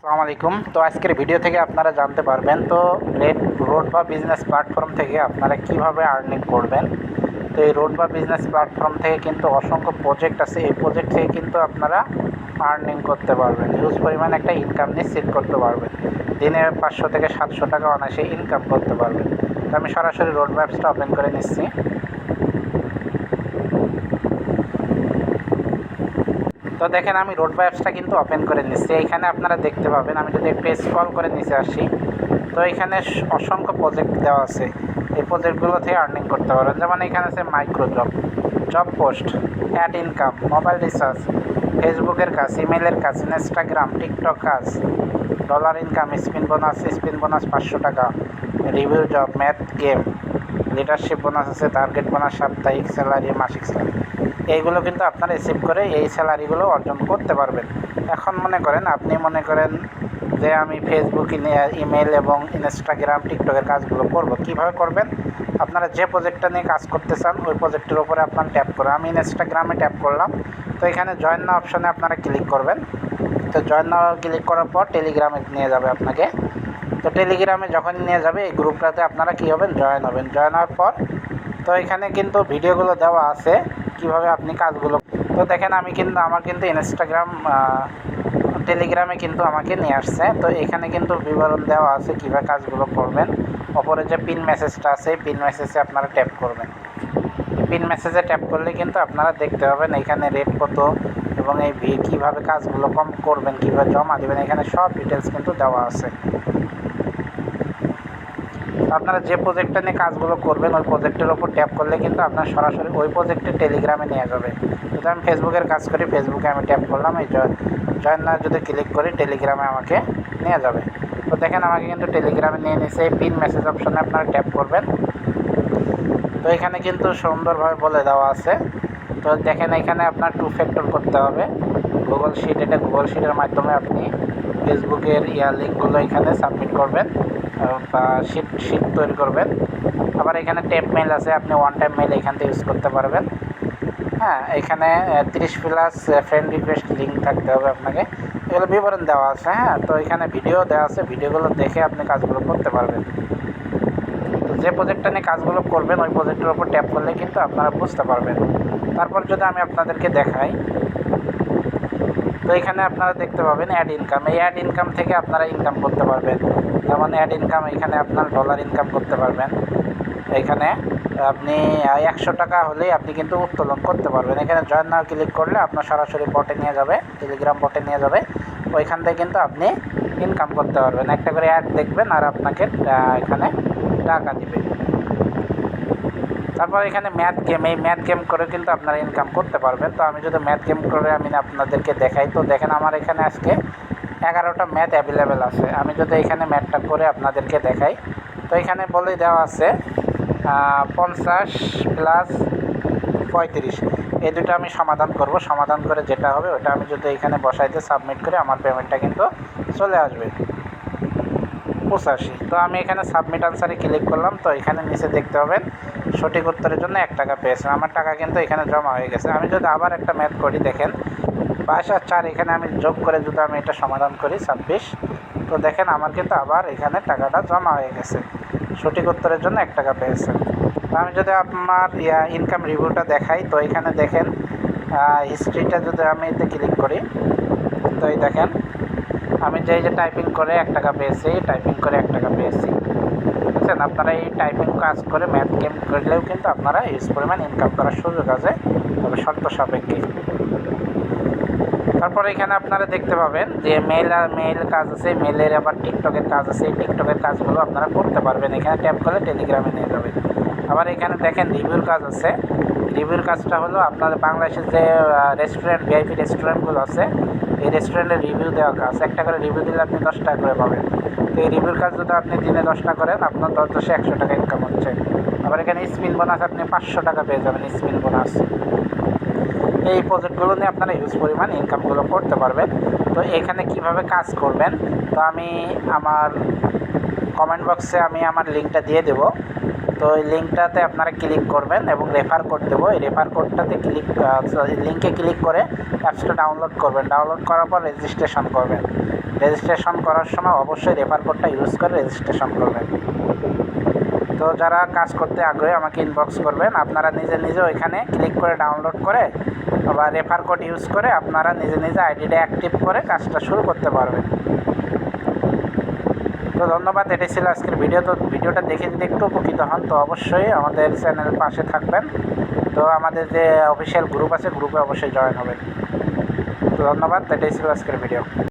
আসসালামু আলাইকুম। তো আজকের ভিডিও থেকে আপনারা জানতে পারবেন তো রোড বা বিজনেস প্ল্যাটফর্ম থেকে আপনারা কিভাবে আর্নিং করবেন। তো এই রোড বা বিজনেস প্ল্যাটফর্ম থেকে কিন্তু অসংখ্য প্রজেক্ট আছে, এই প্রজেক্ট থেকে কিন্তু আপনারা আর্নিং করতে পারবেন, হিউজ পরিমাণ একটা ইনকাম নিশ্চিত করতে পারবেন। দিনে 500 থেকে 700 টাকা অনায়াসে ইনকাম করতে পারবেন। তো আমি সরাসরি রোড ম্যাপসটা ওপেন করে নিচ্ছি। তো দেখেন আমি রোড ম্যাপসটা কিন্তু ওপেন করে নিচ্ছি। এইখানে আপনারা দেখতে পাবেন, আমি যদি একটু স্ক্রল করে নিচে আসি তো এখানে অসংখ্য প্রজেক্ট দেওয়া আছে। এই প্রজেক্টগুলো থেকে আর্নিং করতে পারবেন। যেমন এখানে আছে micro job, job post, ad income, mobile recharge, ফেসবুকের কাজ, ইমেলের কাজ, ইনস্টাগ্রাম, টিকটক কাজ, ডলার ইনকাম, স্পিন বোনাস 500 টাকা, review job, math game, leadership bonus আছে, টার্গেট বোনাস, সাপ্তাহিক স্যালারি, মাসিক স্যালারি। এইগুলো কিন্তু আপনারা রিসিভ করে এই স্যালারিগুলো অর্জন করতে পারবেন। এখন আপনি মনে করেন যে আমি ফেসবুক, ইমেল এবং ইনস্টাগ্রাম, টিকটকের কাজগুলো করব। কিভাবে করবেন? আপনারা যে প্রজেক্টটা নিয়ে কাজ করতে চান ওই প্রজেক্টের উপরে আপনার ট্যাপ করে, আমি ইনস্টাগ্রামে ট্যাপ করলাম। তো এখানে জয়েন নাও অপশানে আপনারা ক্লিক করবেন। তো জয়েন নাও ক্লিক করার পর টেলিগ্রামে নিয়ে যাবে আপনাকে। তো টেলিগ্রামে যখন নিয়ে যাবে এই গ্রুপটাতে আপনারা কী হবেন, জয়েন হবেন। জয়েন হওয়ার পর তো এখানে কিন্তু ভিডিওগুলো দেওয়া আছে কিভাবে আপনি কাজগুলো। তো দেখেন আমার কিন্তু ইনস্টাগ্রাম, টেলিগ্রামে কিন্তু আমাকে নিয়ে আসছে। তো এখানে কিন্তু বিবরণ দেওয়া আছে কীভাবে কাজগুলো করবেন। ওপরে যে পিন মেসেজটা আছে এই পিন মেসেজে আপনারা ট্যাপ করবেন। পিন মেসেজে ট্যাপ করলে কিন্তু আপনারা দেখতে পাবেন এখানে রেট কত এবং এই কীভাবে কাজগুলো করবেন, কীভাবে জমা দেবেন, এখানে সব ডিটেলস কিন্তু দেওয়া আছে। আপনারা যে প্রজেক্টটা নিয়ে কাজগুলো করবেন ওই প্রজেক্টের ওপর ট্যাপ করলে কিন্তু আপনার সরাসরি ওই প্রজেক্টে টেলিগ্রামে নিয়ে যাবে। যদি আমি ফেসবুকের কাজ করি, ফেসবুকে আমি ট্যাপ করলাম, এই জয়েন না যদি ক্লিক করি টেলিগ্রামে আমাকে নিয়ে যাবে। তো দেখেন আমাকে কিন্তু টেলিগ্রামে নিয়ে নিয়েছে। এই পিন মেসেজ অপশানে আপনারা ট্যাপ করবেন। তো এখানে কিন্তু সুন্দরভাবে বলে দেওয়া আছে। তো দেখেন এখানে আপনার 2 ফ্যাক্টর করতে হবে। গুগল শিট, এটা গুগল শিটের মাধ্যমে আপনি ফেসবুকের লিঙ্কগুলো এখানে সাবমিট করবেন বা শিট তৈরি করবেন। আবার এখানে ট্যাপ মেল আছে, আপনি ওয়ান টাইম মেল এখান থেকে ইউজ করতে পারবেন। হ্যাঁ, এখানে 30+ ফ্রেন্ড রিকোয়েস্ট লিঙ্ক থাকতে হবে আপনাকে, এগুলো বিবরণ দেওয়া আছে। হ্যাঁ, তো এখানে ভিডিও দেওয়া আছে, ভিডিওগুলো দেখে আপনি কাজগুলো করতে পারবেন। তো যে প্রজেক্টটা নিয়ে কাজগুলো করবেন ওই প্রজেক্টের ওপর ট্যাপ করলে কিন্তু আপনারা বুঝতে পারবেন। তারপর যদি আমি আপনাদেরকে দেখাই, তো এখানে আপনারা দেখতে পাবেন অ্যাড ইনকাম। এই অ্যাড ইনকাম থেকে আপনারা ইনকাম করতে পারবেন। যেমন অ্যাড ইনকাম, এখানে আপনার ডলার ইনকাম করতে পারবেন। এখানে আপনি 100 টাকা হলেই আপনি কিন্তু উত্তোলন করতে পারবেন। এখানে জয়েন নাও ক্লিক করলে আপনার সরাসরি বটে নিয়ে যাবে, টেলিগ্রাম বটে নিয়ে যাবে। ওইখান থেকে কিন্তু আপনি ইনকাম করতে পারবেন। একটা করে অ্যাড দেখবেন আর আপনাকে এখানে টাকা দিবে। তারপর এখানে ম্যাথ গেম, এই ম্যাথ গেম করে কিন্তু আপনারা ইনকাম করতে পারবেন। তো আমি যদি ম্যাথ গেম করে আমি আপনাদেরকে দেখাই, তো দেখেন আমার এখানে আজকে 11টা ম্যাথ অ্যাভেলেবেল আছে। আমি যদি এখানে ম্যাথটা করে আপনাদেরকে দেখাই, তো এখানে বলে দেওয়া আছে 50 + 35, এই দুটো আমি সমাধান করব। সমাধান করে যেটা হবে ওটা আমি যদি এখানে বসাইতে সাবমিট করে আমার পেমেন্টটা কিন্তু চলে আসবে 85। তো আমি এখানে সাবমিট আনসারে ক্লিক করলাম। তো এখানে নিচে দেখতে পাবেন সঠিক উত্তরের জন্য 1 টাকা পেয়েছেন। আমার টাকা কিন্তু এখানে জমা হয়ে গেছে। আমি যদি আবার একটা ম্যাথ করি, দেখেন 22 আর 4 এখানে আমি যোগ করে যদি আমি এটা সমাধান করি 26, তো দেখেন আমার কিন্তু আবার এখানে টাকাটা জমা হয়ে গেছে। সঠিক উত্তরের জন্য 1 টাকা পেয়েছেন। তো আমি যদি আমার ইনকাম রিভিউটা দেখাই, তো এখানে দেখেন হিস্ট্রিটা যদি আমি এতে ক্লিক করি, তো এই দেখেন আমি যে টাইপিং করে 1 টাকা পেয়েছি, টাইপিং করে 1 টাকা পেয়েছি। বুঝছেন? আপনারা এই টাইপিং কাজ করে ম্যাথ গেম করলেও কিন্তু আপনারা হিউজ পরিমাণ ইনকাম করার সুযোগ আছে, তবে শর্ত সাপেক্ষে। তারপরে এখানে আপনারা দেখতে পাবেন যে মেল কাজ আছে, মেলের আবার টিকটকের কাজ আছে। এই টিকটকের কাজগুলো আপনারা করতে পারবেন। এখানে ট্যাপ করলে টেলিগ্রামে নিয়ে যাবেন। আবার এখানে দেখেন রিভিউর কাজ আছে। রিভিউর কাজটা হলো আপনাদের বাংলাদেশের যে রেস্টুরেন্ট, ভিআইপি রেস্টুরেন্টগুলো আছে, এই রেস্টুরেন্টের রিভিউ দেওয়া কাজ। 1 টাকা করে রিভিউ দিলে আপনি 10 টাকা করে পাবেন। তো এই রিভিউর কাজ যদি আপনি দিনে 10 টাকা করেন, আপনার 10 × 100 টাকা ইনকাম হচ্ছে। আবার এখানে স্পিন বোনাস আপনি 500 টাকা পেয়ে যাবেন, স্পিন বোনাস। এই প্রজেক্টগুলো নিয়ে আপনারা হিউজ পরিমাণ ইনকামগুলো করতে পারবেন। তো এখানে কিভাবে কাজ করবেন, তো আমি আমার কমেন্ট বক্সে আমি আমার লিঙ্কটা দিয়ে দেব। তো তো এই লিঙ্কটাতে আপনারা ক্লিক করবেন এবং রেফার কোড দেবো। এই রেফার কোডটাতে লিঙ্কে ক্লিক করে অ্যাপসটা ডাউনলোড করবেন। ডাউনলোড করার পর রেজিস্ট্রেশন করবেন। রেজিস্ট্রেশন করার সময় অবশ্যই রেফার কোডটা ইউজ করে রেজিস্ট্রেশন করবেন। তো যারা কাজ করতে আগ্রহী আমাকে ইনবক্স করবেন। আপনারা নিজে ওইখানে ক্লিক করে ডাউনলোড করে বা রেফার কোড ইউজ করে আপনারা নিজে আইডিটা অ্যাক্টিভ করে কাজটা শুরু করতে পারবেন। তো ধন্যবাদ, এটাই ছিল আজকের ভিডিও। তো ভিডিওটা দেখে যদি একটু উপকৃত হন তো অবশ্যই আমাদের চ্যানেলের পাশে থাকবেন। তো আমাদের যে অফিসিয়াল গ্রুপ আছে গ্রুপে অবশ্যই জয়েন হবেন। তো ধন্যবাদ, এটাই ছিল আজকের ভিডিও।